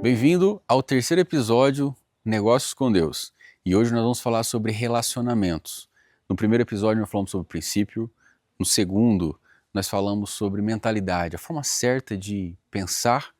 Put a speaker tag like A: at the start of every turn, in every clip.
A: Bem-vindo ao terceiro episódio Negócios com Deus. E hoje nós vamos falar sobre relacionamentos. No primeiro episódio nós falamos sobre princípio, no segundo nós falamos sobre mentalidade, a forma certa de pensar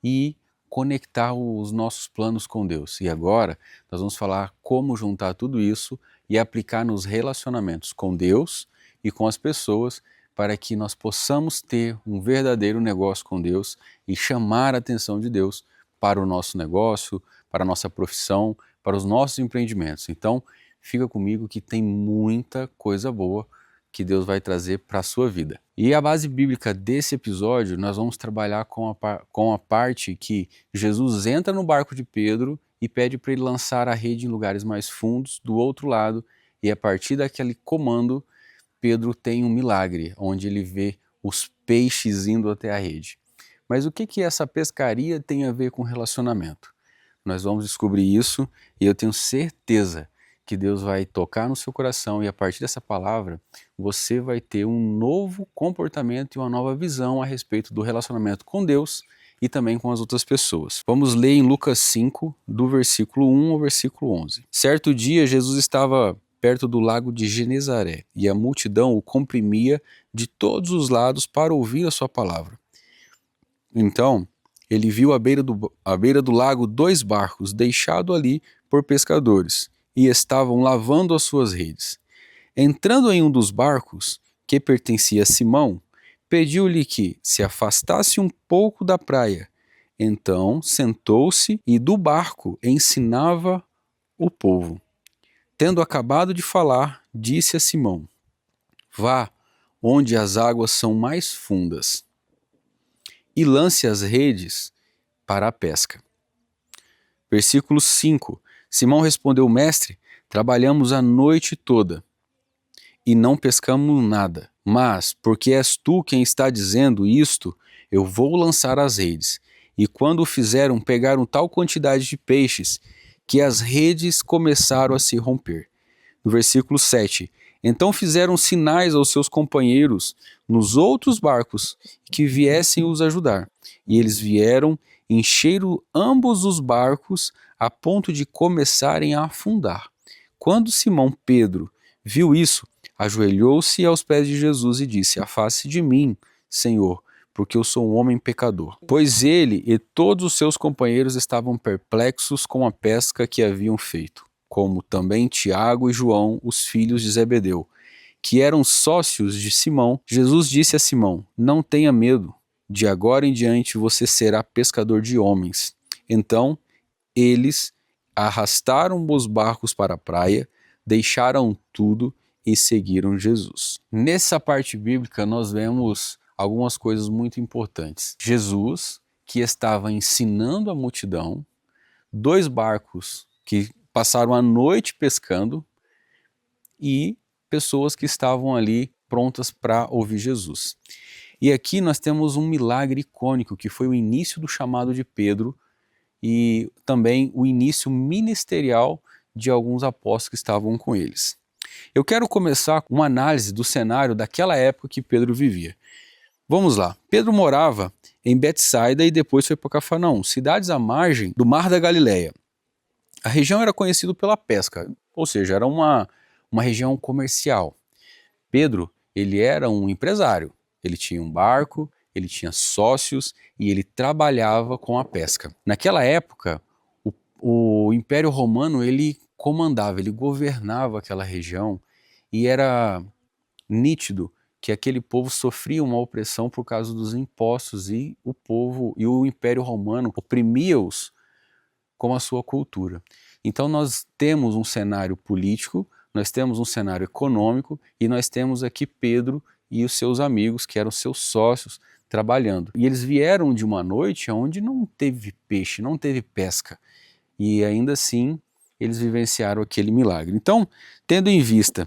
A: e conectar os nossos planos com Deus. E agora nós vamos falar como juntar tudo isso e aplicar nos relacionamentos com Deus e com as pessoas para que nós possamos ter um verdadeiro negócio com Deus e chamar a atenção de Deus para o nosso negócio, para a nossa profissão, para os nossos empreendimentos. Então, fica comigo que tem muita coisa boa que Deus vai trazer para a sua vida. E a base bíblica desse episódio, nós vamos trabalhar com a parte que Jesus entra no barco de Pedro e pede para ele lançar a rede em lugares mais fundos do outro lado, e a partir daquele comando, Pedro tem um milagre, onde ele vê os peixes indo até a rede. Mas o que essa pescaria tem a ver com relacionamento? Nós vamos descobrir isso e eu tenho certeza que Deus vai tocar no seu coração e a partir dessa palavra você vai ter um novo comportamento e uma nova visão a respeito do relacionamento com Deus e também com as outras pessoas. Vamos ler em Lucas 5, do versículo 1 ao versículo 11. Certo dia Jesus estava perto do lago de Genezaré e a multidão o comprimia de todos os lados para ouvir a sua palavra. Então, ele viu à beira do lago 2 barcos deixados ali por pescadores, e estavam lavando as suas redes. Entrando em um dos barcos, que pertencia a Simão, pediu-lhe que se afastasse um pouco da praia. Então, sentou-se e do barco ensinava o povo. Tendo acabado de falar, disse a Simão: vá onde as águas são mais fundas e lance as redes para a pesca. Versículo 5. Simão respondeu: mestre, trabalhamos a noite toda e não pescamos nada, mas porque és tu quem está dizendo isto, eu vou lançar as redes. E quando o fizeram, pegaram tal quantidade de peixes que as redes começaram a se romper. No versículo 7. Então fizeram sinais aos seus companheiros nos outros barcos que viessem os ajudar. E eles vieram, encheram ambos os barcos a ponto de começarem a afundar. Quando Simão Pedro viu isso, ajoelhou-se aos pés de Jesus e disse: afaste de mim, Senhor, porque eu sou um homem pecador. Pois ele e todos os seus companheiros estavam perplexos com a pesca que haviam feito, como também Tiago e João, os filhos de Zebedeu, que eram sócios de Simão. Jesus disse a Simão: não tenha medo, de agora em diante você será pescador de homens. Então eles arrastaram os barcos para a praia, deixaram tudo e seguiram Jesus. Nessa parte bíblica nós vemos algumas coisas muito importantes. Jesus, que estava ensinando a multidão, 2 barcos que passaram a noite pescando e pessoas que estavam ali prontas para ouvir Jesus. E aqui nós temos um milagre icônico que foi o início do chamado de Pedro e também o início ministerial de alguns apóstolos que estavam com eles. Eu quero começar com uma análise do cenário daquela época que Pedro vivia. Vamos lá. Pedro morava em Betsaida e depois foi para Cafarnaum, cidades à margem do Mar da Galileia. A região era conhecida pela pesca, ou seja, era uma região comercial. Pedro, ele era um empresário, ele tinha um barco, ele tinha sócios e ele trabalhava com a pesca. Naquela época, o Império Romano, ele comandava, ele governava aquela região e era nítido que aquele povo sofria uma opressão por causa dos impostos e o Império Romano oprimia-os com a sua cultura. Então nós temos um cenário político, nós temos um cenário econômico e nós temos aqui Pedro e os seus amigos, que eram seus sócios, trabalhando. E eles vieram de uma noite onde não teve peixe, não teve pesca. E ainda assim eles vivenciaram aquele milagre. Então, tendo em vista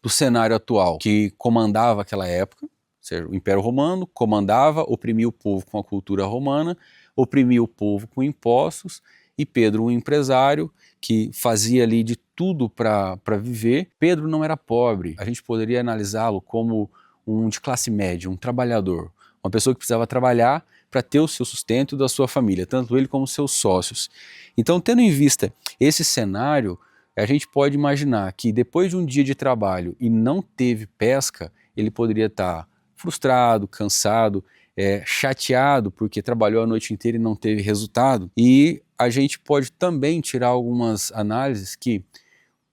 A: o cenário atual que comandava aquela época, ou seja, o Império Romano comandava, oprimia o povo com a cultura romana, oprimia o povo com impostos, e Pedro, um empresário que fazia ali de tudo para viver. Pedro não era pobre, a gente poderia analisá-lo como um de classe média, um trabalhador, uma pessoa que precisava trabalhar para para ter o seu sustento da sua família, tanto ele como seus sócios. Então, tendo em vista esse cenário, a gente pode imaginar que depois de um dia de trabalho e não teve pesca, ele poderia estar frustrado, cansado, chateado porque trabalhou a noite inteira e não teve resultado. E a gente pode também tirar algumas análises que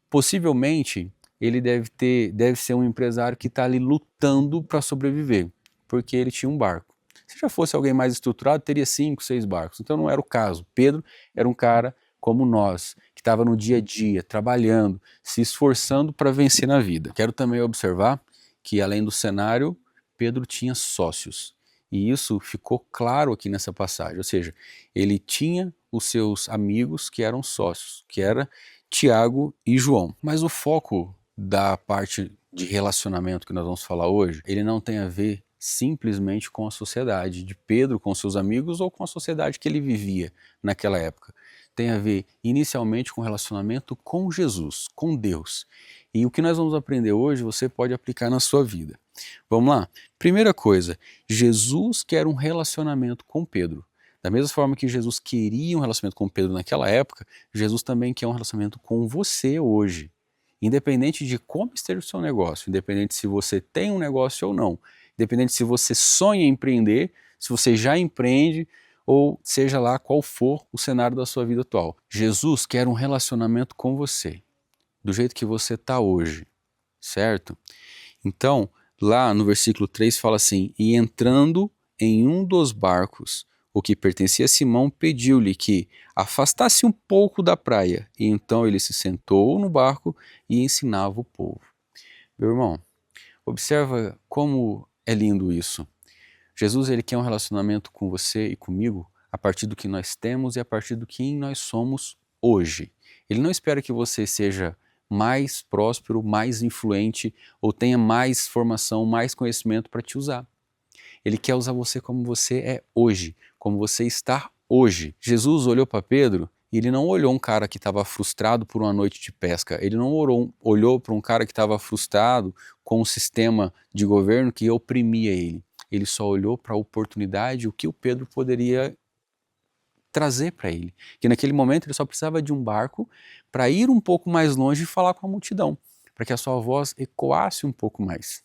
A: possivelmente ele deve ser um empresário que está ali lutando para sobreviver, porque ele tinha um barco. Se já fosse alguém mais estruturado, teria 5, 6 barcos. Então não era o caso. Pedro era um cara como nós, que estava no dia a dia, trabalhando, se esforçando para vencer na vida. Quero também observar que, além do cenário, Pedro tinha sócios. E isso ficou claro aqui nessa passagem, ou seja, ele tinha os seus amigos que eram sócios, que era Tiago e João. Mas o foco da parte de relacionamento que nós vamos falar hoje, ele não tem a ver simplesmente com a sociedade de Pedro, com seus amigos ou com a sociedade que ele vivia naquela época. Tem a ver inicialmente com relacionamento com Jesus, com Deus. E o que nós vamos aprender hoje você pode aplicar na sua vida. Vamos lá? Primeira coisa, Jesus quer um relacionamento com Pedro. Da mesma forma que Jesus queria um relacionamento com Pedro naquela época, Jesus também quer um relacionamento com você hoje. Independente de como esteja o seu negócio, independente se você tem um negócio ou não, independente se você sonha em empreender, se você já empreende, ou seja lá qual for o cenário da sua vida atual. Jesus quer um relacionamento com você, do jeito que você está hoje, certo? Então, lá no versículo 3 fala assim, e entrando em um dos barcos, o que pertencia a Simão pediu-lhe que afastasse um pouco da praia, e então ele se sentou no barco e ensinava o povo. Meu irmão, observa como é lindo isso. Jesus ele quer um relacionamento com você e comigo a partir do que nós temos e a partir do que nós somos hoje. Ele não espera que você seja mais próspero, mais influente ou tenha mais formação, mais conhecimento para te usar. Ele quer usar você como você é hoje, como você está hoje. Jesus olhou para Pedro e ele não olhou um cara que estava frustrado por uma noite de pesca. Ele não olhou para um cara que estava frustrado com um sistema de governo que oprimia ele. Ele só olhou para a oportunidade, o que o Pedro poderia trazer para ele. Que naquele momento ele só precisava de um barco para ir um pouco mais longe e falar com a multidão, para que a sua voz ecoasse um pouco mais.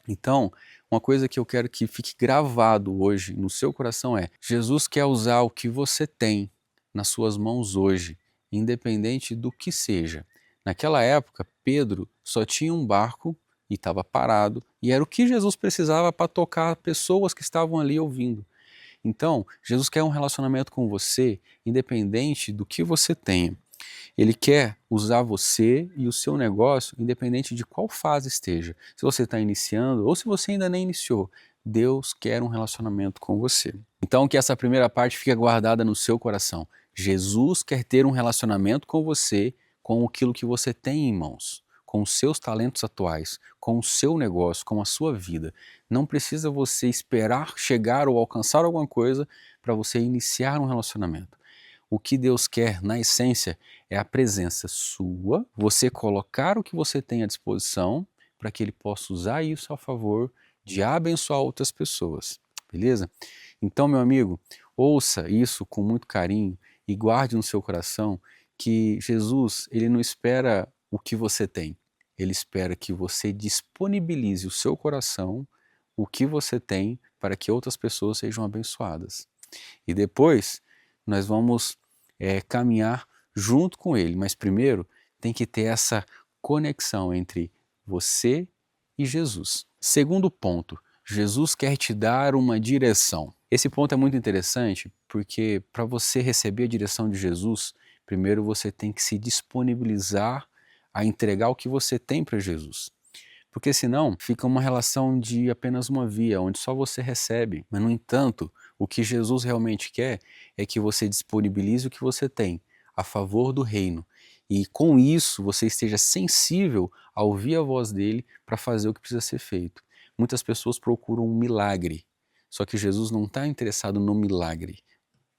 A: Então, uma coisa que eu quero que fique gravado hoje no seu coração é: Jesus quer usar o que você tem nas suas mãos hoje, independente do que seja. Naquela época, Pedro só tinha um barco e estava parado, e era o que Jesus precisava para tocar pessoas que estavam ali ouvindo. Então, Jesus quer um relacionamento com você, independente do que você tenha. Ele quer usar você e o seu negócio, independente de qual fase esteja. Se você está iniciando ou se você ainda nem iniciou, Deus quer um relacionamento com você. Então, que essa primeira parte fique guardada no seu coração. Jesus quer ter um relacionamento com você, com aquilo que você tem em mãos, com os seus talentos atuais, com o seu negócio, com a sua vida. Não precisa você esperar chegar ou alcançar alguma coisa para você iniciar um relacionamento. O que Deus quer, na essência, é a presença sua, você colocar o que você tem à disposição para que Ele possa usar isso a favor de abençoar outras pessoas, beleza? Então, meu amigo, ouça isso com muito carinho e guarde no seu coração que Jesus, Ele não espera o que você tem, Ele espera que você disponibilize o seu coração, o que você tem, para que outras pessoas sejam abençoadas. E depois, nós vamos caminhar junto com ele, mas primeiro tem que ter essa conexão entre você e Jesus. Segundo ponto, Jesus quer te dar uma direção. Esse ponto é muito interessante porque para você receber a direção de Jesus, primeiro você tem que se disponibilizar a entregar o que você tem para Jesus. Porque senão fica uma relação de apenas uma via, onde só você recebe. Mas, no entanto, o que Jesus realmente quer é que você disponibilize o que você tem a favor do reino. E com isso você esteja sensível a ouvir a voz dele para fazer o que precisa ser feito. Muitas pessoas procuram um milagre, só que Jesus não está interessado no milagre.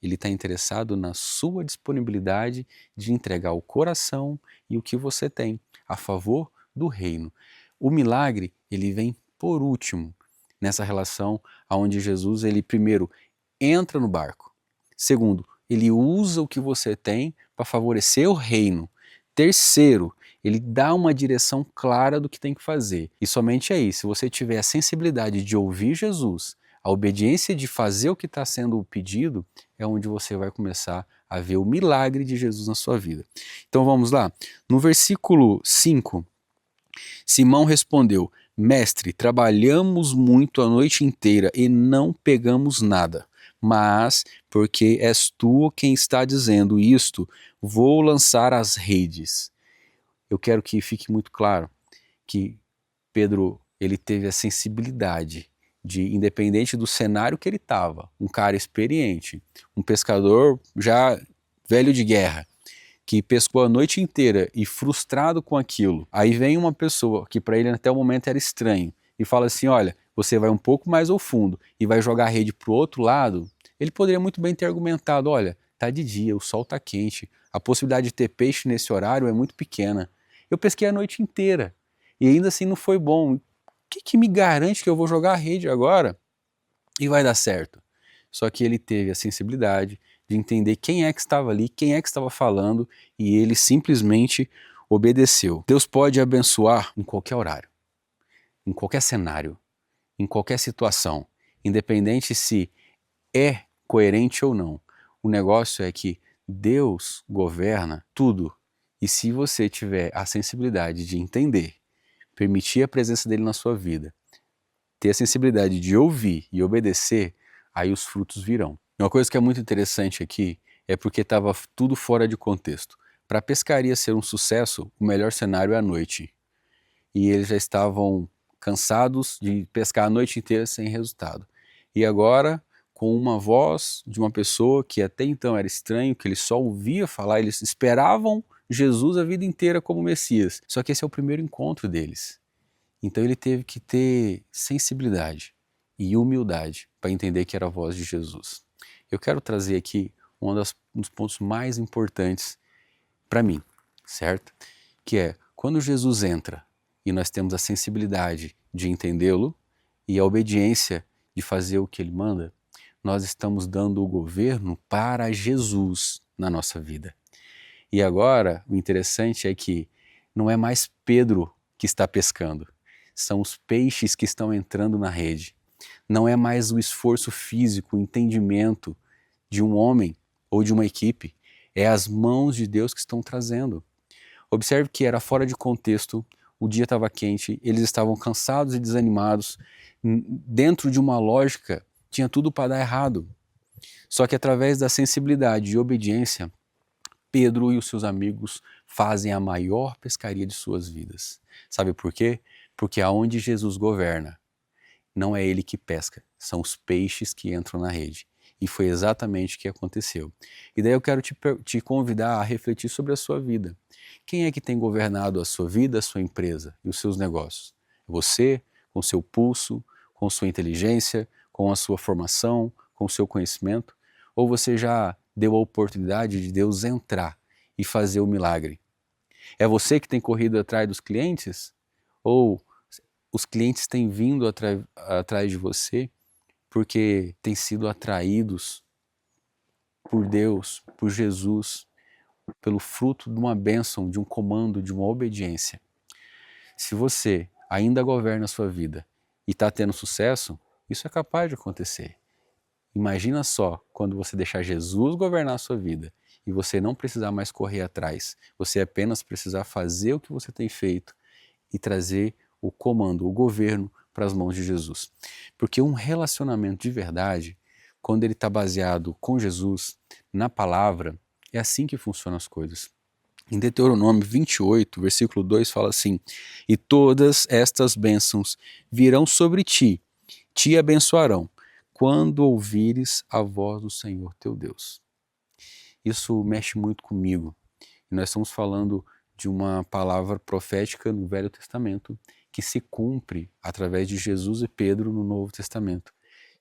A: Ele está interessado na sua disponibilidade de entregar o coração e o que você tem a favor do reino. O milagre, ele vem por último nessa relação onde Jesus, ele primeiro entra no barco. Segundo, ele usa o que você tem para favorecer o reino. Terceiro, ele dá uma direção clara do que tem que fazer. E somente aí, se você tiver a sensibilidade de ouvir Jesus, a obediência de fazer o que está sendo pedido, é onde você vai começar a ver o milagre de Jesus na sua vida. Então vamos lá. No versículo 5, Simão respondeu: Mestre, trabalhamos muito a noite inteira e não pegamos nada. Mas, porque és tu quem está dizendo isto, vou lançar as redes. Eu quero que fique muito claro que Pedro, ele teve a sensibilidade de, independente do cenário que ele estava, um cara experiente, um pescador já velho de guerra, que pescou a noite inteira e frustrado com aquilo. Aí vem uma pessoa que para ele até o momento era estranho e fala assim, olha, você vai um pouco mais ao fundo e vai jogar a rede para o outro lado. Ele poderia muito bem ter argumentado, olha, tá de dia, o sol tá quente, a possibilidade de ter peixe nesse horário é muito pequena. Eu pesquei a noite inteira e ainda assim não foi bom. O que me garante que eu vou jogar a rede agora e vai dar certo? Só que ele teve a sensibilidade de entender quem é que estava ali, quem é que estava falando, e ele simplesmente obedeceu. Deus pode abençoar em qualquer horário, em qualquer cenário, em qualquer situação, independente se é coerente ou não. O negócio é que Deus governa tudo, e se você tiver a sensibilidade de entender, permitir a presença dele na sua vida, ter a sensibilidade de ouvir e obedecer, aí os frutos virão. Uma coisa que é muito interessante aqui é porque estava tudo fora de contexto. Para a pescaria ser um sucesso, o melhor cenário é a noite. E eles já estavam cansados de pescar a noite inteira sem resultado. E agora, com uma voz de uma pessoa que até então era estranho, que eles só ouvia falar, eles esperavam Jesus a vida inteira como Messias. Só que esse é o primeiro encontro deles. Então ele teve que ter sensibilidade e humildade para entender que era a voz de Jesus. Eu quero trazer aqui um dos pontos mais importantes para mim, certo? Que é quando Jesus entra e nós temos a sensibilidade de entendê-lo e a obediência de fazer o que ele manda, nós estamos dando o governo para Jesus na nossa vida. E agora, o interessante é que não é mais Pedro que está pescando, são os peixes que estão entrando na rede. Não é mais o esforço físico, o entendimento de um homem ou de uma equipe, é as mãos de Deus que estão trazendo. Observe que era fora de contexto, o dia estava quente, eles estavam cansados e desanimados, dentro de uma lógica, tinha tudo para dar errado. Só que através da sensibilidade e obediência, Pedro e os seus amigos fazem a maior pescaria de suas vidas. Sabe por quê? Porque aonde Jesus governa, não é ele que pesca, são os peixes que entram na rede. E foi exatamente o que aconteceu. E daí eu quero te convidar a refletir sobre a sua vida. Quem é que tem governado a sua vida, a sua empresa e os seus negócios? Você, com o seu pulso, com sua inteligência, com a sua formação, com o seu conhecimento? Ou você já deu a oportunidade de Deus entrar e fazer o milagre? É você que tem corrido atrás dos clientes? Ou os clientes têm vindo atrás de você porque têm sido atraídos por Deus, por Jesus, pelo fruto de uma bênção, de um comando, de uma obediência? Se você ainda governa a sua vida e está tendo sucesso, isso é capaz de acontecer. Imagina só quando você deixar Jesus governar a sua vida e você não precisar mais correr atrás, você apenas precisar fazer o que você tem feito e trazer o comando, o governo para as mãos de Jesus. Porque um relacionamento de verdade, quando ele está baseado com Jesus, na palavra, é assim que funcionam as coisas. Em Deuteronômio 28, versículo 2 fala assim: E todas estas bênçãos virão sobre ti, te abençoarão, quando ouvires a voz do Senhor teu Deus. Isso mexe muito comigo. E nós estamos falando de uma palavra profética no Velho Testamento que se cumpre através de Jesus e Pedro no Novo Testamento.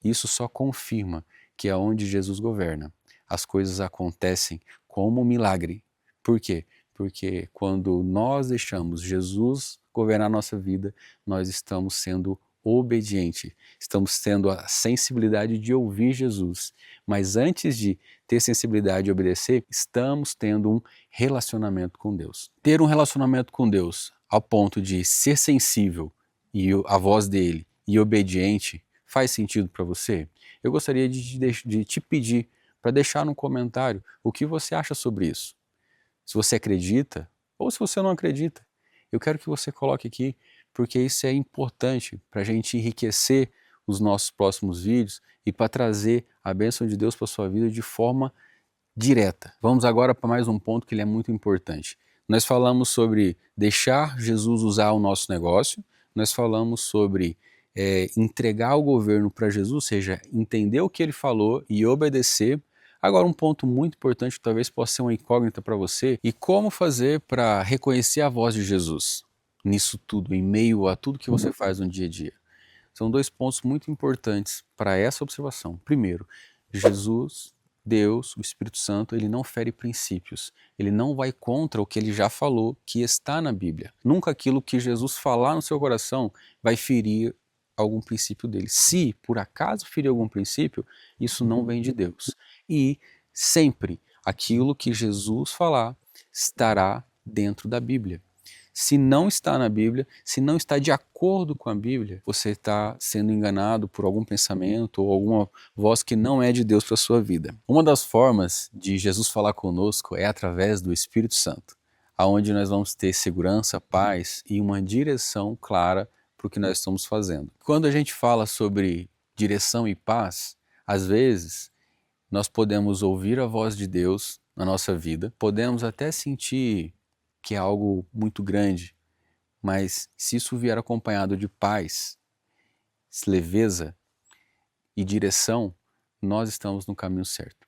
A: Isso só confirma que aonde Jesus governa, as coisas acontecem como um milagre. Por quê? Porque quando nós deixamos Jesus governar a nossa vida, nós estamos sendo obediente. Estamos tendo a sensibilidade de ouvir Jesus. Mas antes de ter sensibilidade e obedecer, estamos tendo um relacionamento com Deus. Ter um relacionamento com Deus ao ponto de ser sensível e a voz dele e obediente faz sentido para você? Eu gostaria de te pedir para deixar no comentário o que você acha sobre isso. Se você acredita ou se você não acredita. Eu quero que você coloque aqui, porque isso é importante para a gente enriquecer os nossos próximos vídeos e para trazer a bênção de Deus para a sua vida de forma direta. Vamos agora para mais um ponto que ele é muito importante. Nós falamos sobre deixar Jesus usar o nosso negócio, nós falamos sobre entregar o governo para Jesus, ou seja, entender o que ele falou e obedecer. Agora um ponto muito importante que talvez possa ser uma incógnita para você, e como fazer para reconhecer a voz de Jesus nisso tudo, em meio a tudo que você faz no dia a dia. São dois pontos muito importantes para essa observação. Primeiro, Jesus, Deus, o Espírito Santo, ele não fere princípios. Ele não vai contra o que ele já falou, que está na Bíblia. Nunca aquilo que Jesus falar no seu coração vai ferir algum princípio dele. Se por acaso ferir algum princípio, isso não vem de Deus. E sempre aquilo que Jesus falar estará dentro da Bíblia. Se não está na Bíblia, se não está de acordo com a Bíblia, você está sendo enganado por algum pensamento ou alguma voz que não é de Deus para a sua vida. Uma das formas de Jesus falar conosco é através do Espírito Santo, aonde nós vamos ter segurança, paz e uma direção clara para o que nós estamos fazendo. Quando a gente fala sobre direção e paz, às vezes nós podemos ouvir a voz de Deus na nossa vida, podemos até sentir que é algo muito grande, mas se isso vier acompanhado de paz, leveza e direção, nós estamos no caminho certo.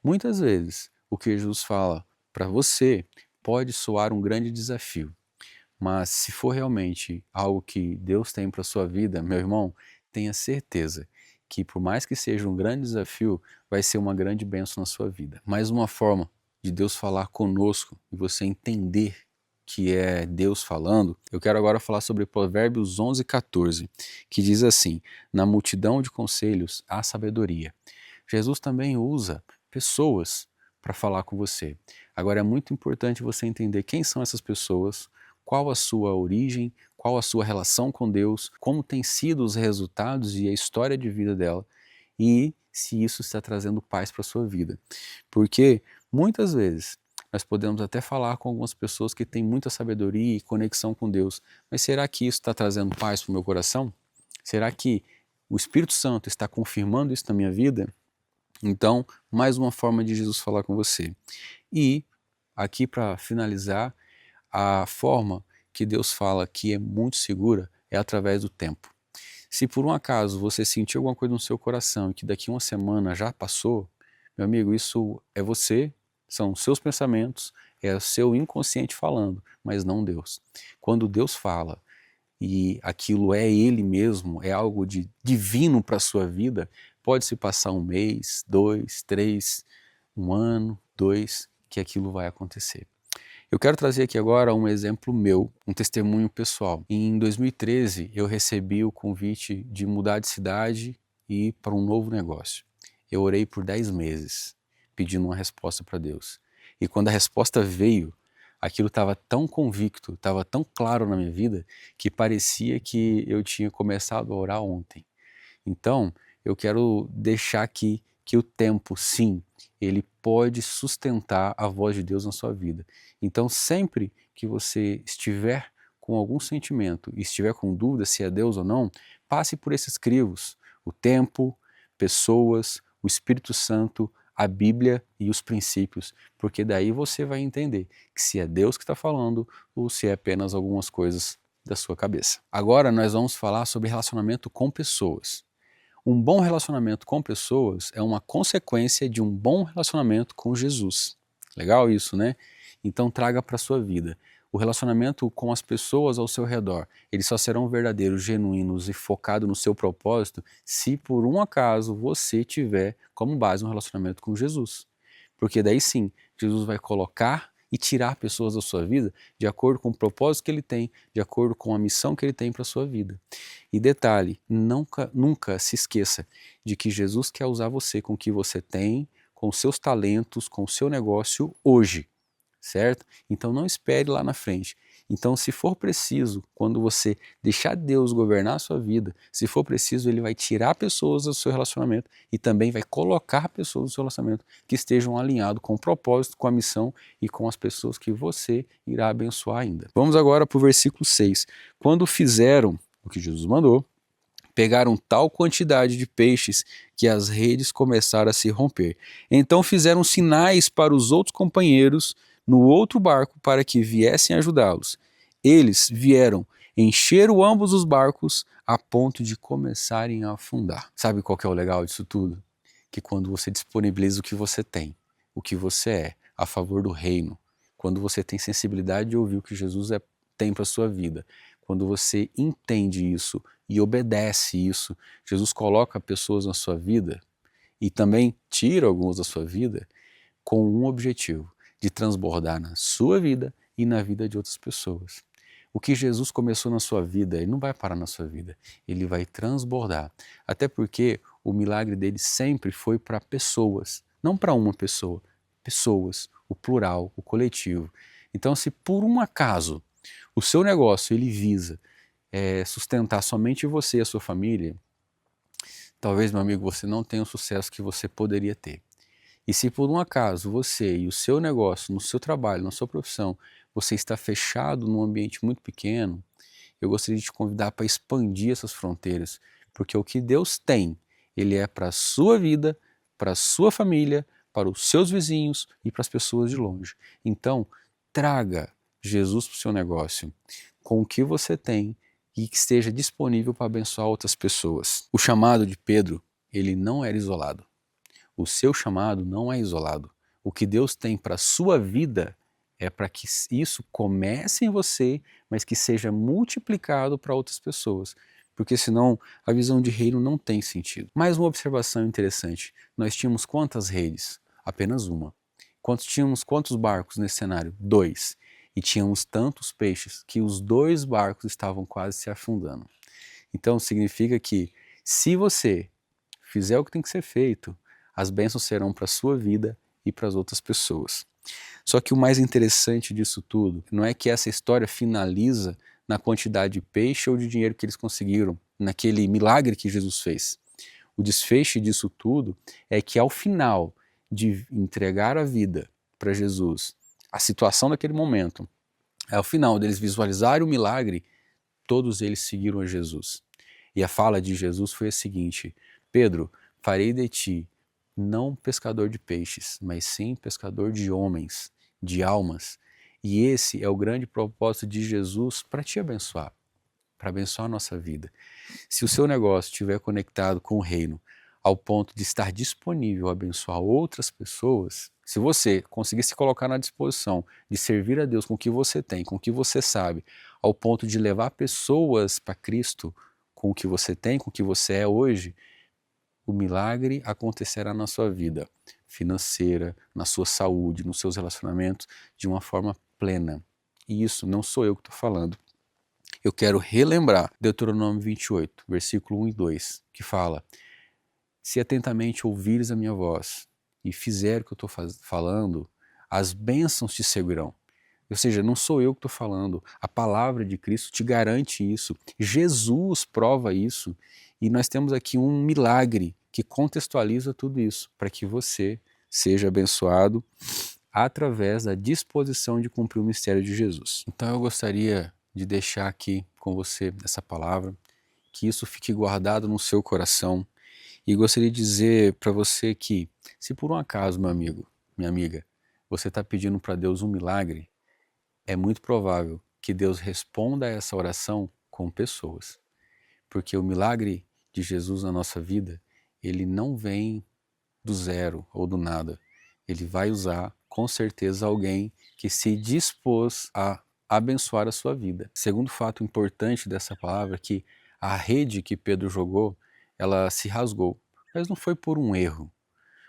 A: Muitas vezes o que Jesus fala para você pode soar um grande desafio, mas se for realmente algo que Deus tem para a sua vida, meu irmão, tenha certeza que por mais que seja um grande desafio, vai ser uma grande bênção na sua vida. Mais uma forma de Deus falar conosco e você entender que é Deus falando, eu quero agora falar sobre Provérbios 11:14, que diz assim: na multidão de conselhos há sabedoria. Jesus também usa pessoas para falar com você. Agora é muito importante você entender quem são essas pessoas, qual a sua origem, qual a sua relação com Deus, como têm sido os resultados e a história de vida dela e se isso está trazendo paz para a sua vida. Porque muitas vezes nós podemos até falar com algumas pessoas que têm muita sabedoria e conexão com Deus, mas será que isso está trazendo paz para o meu coração? Será que o Espírito Santo está confirmando isso na minha vida? Então, mais uma forma de Jesus falar com você. E, aqui para finalizar, a forma que Deus fala que é muito segura é através do tempo. Se por um acaso você sentiu alguma coisa no seu coração e que daqui uma semana já passou, meu amigo, isso é você, são os seus pensamentos, é o seu inconsciente falando, mas não Deus. Quando Deus fala e aquilo é Ele mesmo, é algo de divino para a sua vida, pode se passar um mês, 2, 3, um ano, 2, que aquilo vai acontecer. Eu quero trazer aqui agora um exemplo meu, um testemunho pessoal. Em 2013, eu recebi o convite de mudar de cidade e ir para um novo negócio. Eu orei por 10 meses, pedindo uma resposta para Deus. E quando a resposta veio, aquilo estava tão convicto, estava tão claro na minha vida, que parecia que eu tinha começado a orar ontem. Então, eu quero deixar aqui que o tempo, sim, ele pode sustentar a voz de Deus na sua vida. Então, sempre que você estiver com algum sentimento e estiver com dúvida se é Deus ou não, passe por esses crivos: o tempo, pessoas, o Espírito Santo, a Bíblia e os princípios, porque daí você vai entender que se é Deus que está falando ou se é apenas algumas coisas da sua cabeça. Agora nós vamos falar sobre relacionamento com pessoas. Um bom relacionamento com pessoas é uma consequência de um bom relacionamento com Jesus. Legal isso, né? Então traga para a sua vida. O relacionamento com as pessoas ao seu redor, eles só serão verdadeiros, genuínos e focados no seu propósito se por um acaso você tiver como base um relacionamento com Jesus. Porque daí sim, Jesus vai colocar e tirar pessoas da sua vida de acordo com o propósito que ele tem, de acordo com a missão que ele tem para a sua vida. E detalhe, nunca se esqueça de que Jesus quer usar você com o que você tem, com os seus talentos, com o seu negócio hoje, certo? Então não espere lá na frente. Então, se for preciso, quando você deixar Deus governar a sua vida, se for preciso, Ele vai tirar pessoas do seu relacionamento e também vai colocar pessoas do seu relacionamento que estejam alinhados com o propósito, com a missão e com as pessoas que você irá abençoar ainda. Vamos agora para o versículo 6. Quando fizeram o que Jesus mandou, pegaram tal quantidade de peixes que as redes começaram a se romper. Então fizeram sinais para os outros companheiros no outro barco para que viessem ajudá-los. Eles vieram, encheram ambos os barcos a ponto de começarem a afundar. Sabe qual que é o legal disso tudo? Que quando você disponibiliza o que você tem, o que você é, a favor do reino, quando você tem sensibilidade de ouvir o que Jesus tem para a sua vida, quando você entende isso e obedece isso, Jesus coloca pessoas na sua vida e também tira alguns da sua vida com um objetivo, de transbordar na sua vida e na vida de outras pessoas. O que Jesus começou na sua vida, ele não vai parar na sua vida, ele vai transbordar. Até porque o milagre dele sempre foi para pessoas, não para uma pessoa, pessoas, o plural, o coletivo. Então, se por um acaso o seu negócio ele visa sustentar somente você e a sua família, talvez, meu amigo, você não tenha o sucesso que você poderia ter. E se por um acaso você e o seu negócio, no seu trabalho, na sua profissão, você está fechado num ambiente muito pequeno, eu gostaria de te convidar para expandir essas fronteiras, porque o que Deus tem, Ele é para a sua vida, para a sua família, para os seus vizinhos e para as pessoas de longe. Então, traga Jesus para o seu negócio com o que você tem e que esteja disponível para abençoar outras pessoas. O chamado de Pedro, ele não era isolado. O seu chamado não é isolado. O que Deus tem para a sua vida é para que isso comece em você, mas que seja multiplicado para outras pessoas. Porque senão a visão de reino não tem sentido. Mais uma observação interessante. Nós tínhamos quantas redes? Apenas uma. Tínhamos quantos barcos nesse cenário? 2. E tínhamos tantos peixes que os 2 barcos estavam quase se afundando. Então significa que se você fizer o que tem que ser feito, as bênçãos serão para a sua vida e para as outras pessoas. Só que o mais interessante disso tudo não é que essa história finaliza na quantidade de peixe ou de dinheiro que eles conseguiram, naquele milagre que Jesus fez. O desfecho disso tudo é que ao final de entregar a vida para Jesus, a situação daquele momento, ao final deles visualizarem o milagre, todos eles seguiram a Jesus. E a fala de Jesus foi a seguinte: Pedro, farei de ti não pescador de peixes, mas sim pescador de homens, de almas. E esse é o grande propósito de Jesus para te abençoar, para abençoar a nossa vida. Se o seu negócio estiver conectado com o reino, ao ponto de estar disponível a abençoar outras pessoas, se você conseguir se colocar na disposição de servir a Deus com o que você tem, com o que você sabe, ao ponto de levar pessoas para Cristo com o que você tem, com o que você é hoje, o milagre acontecerá na sua vida financeira, na sua saúde, nos seus relacionamentos, de uma forma plena. E isso não sou eu que estou falando. Eu quero relembrar Deuteronômio 28, versículo 1 e 2, que fala: se atentamente ouvires a minha voz e fizer o que eu estou falando, as bênçãos te seguirão. Ou seja, não sou eu que estou falando, a palavra de Cristo te garante isso, Jesus prova isso, e nós temos aqui um milagre que contextualiza tudo isso, para que você seja abençoado através da disposição de cumprir o mistério de Jesus. Então eu gostaria de deixar aqui com você essa palavra, que isso fique guardado no seu coração, e gostaria de dizer para você que, se por um acaso, meu amigo, minha amiga, você está pedindo para Deus um milagre, é muito provável que Deus responda a essa oração com pessoas. Porque o milagre de Jesus na nossa vida, ele não vem do zero ou do nada. Ele vai usar, com certeza, alguém que se dispôs a abençoar a sua vida. Segundo fato importante dessa palavra é que a rede que Pedro jogou, ela se rasgou. Mas não foi por um erro.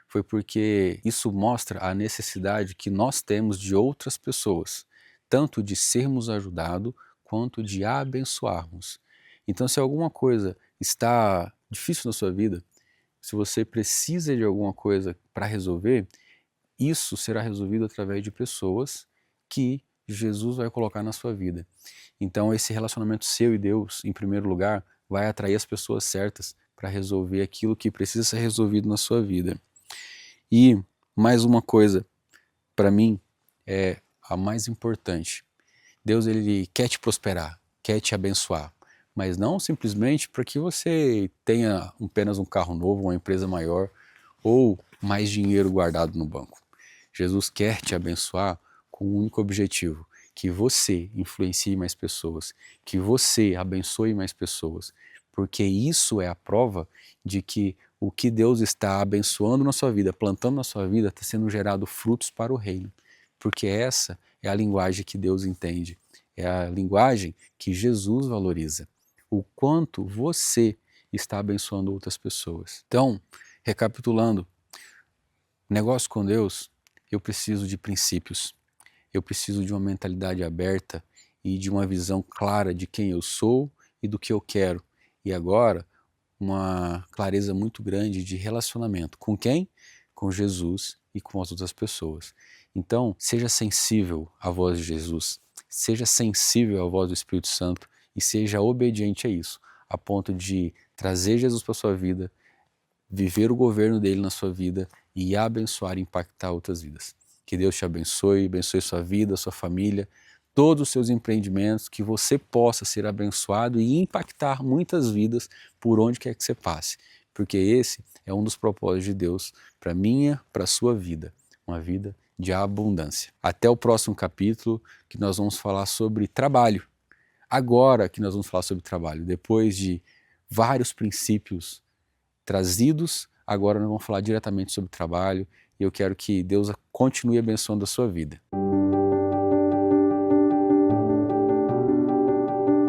A: foi porque isso mostra a necessidade que nós temos de outras pessoas, tanto de sermos ajudados quanto de abençoarmos. Então, se alguma coisa está difícil na sua vida, se você precisa de alguma coisa para resolver, isso será resolvido através de pessoas que Jesus vai colocar na sua vida. Então, esse relacionamento seu e Deus, em primeiro lugar, vai atrair as pessoas certas para resolver aquilo que precisa ser resolvido na sua vida. E mais uma coisa, para mim, é a mais importante. Deus, ele quer te prosperar, quer te abençoar, mas não simplesmente para que você tenha apenas um carro novo, uma empresa maior ou mais dinheiro guardado no banco. Jesus quer te abençoar com um único objetivo, que você influencie mais pessoas, que você abençoe mais pessoas, porque isso é a prova de que o que Deus está abençoando na sua vida, plantando na sua vida, está sendo gerado frutos para o reino, porque essa é a linguagem que Deus entende, é a linguagem que Jesus valoriza, o quanto você está abençoando outras pessoas. Então, recapitulando, negócio com Deus, eu preciso de princípios, eu preciso de uma mentalidade aberta e de uma visão clara de quem eu sou e do que eu quero. E agora, uma clareza muito grande de relacionamento. Com quem? Com Jesus e com as outras pessoas. Então, seja sensível à voz de Jesus, seja sensível à voz do Espírito Santo e seja obediente a isso, a ponto de trazer Jesus para a sua vida, viver o governo dele na sua vida e abençoar e impactar outras vidas. Que Deus te abençoe, abençoe sua vida, sua família, todos os seus empreendimentos, que você possa ser abençoado e impactar muitas vidas por onde quer que você passe. Porque esse é um dos propósitos de Deus para minha, para a sua vida, uma vida de abundância. Até o próximo capítulo, que nós vamos falar sobre trabalho. Agora que nós vamos falar sobre trabalho, depois de vários princípios trazidos, agora nós vamos falar diretamente sobre trabalho e eu quero que Deus continue abençoando a sua vida.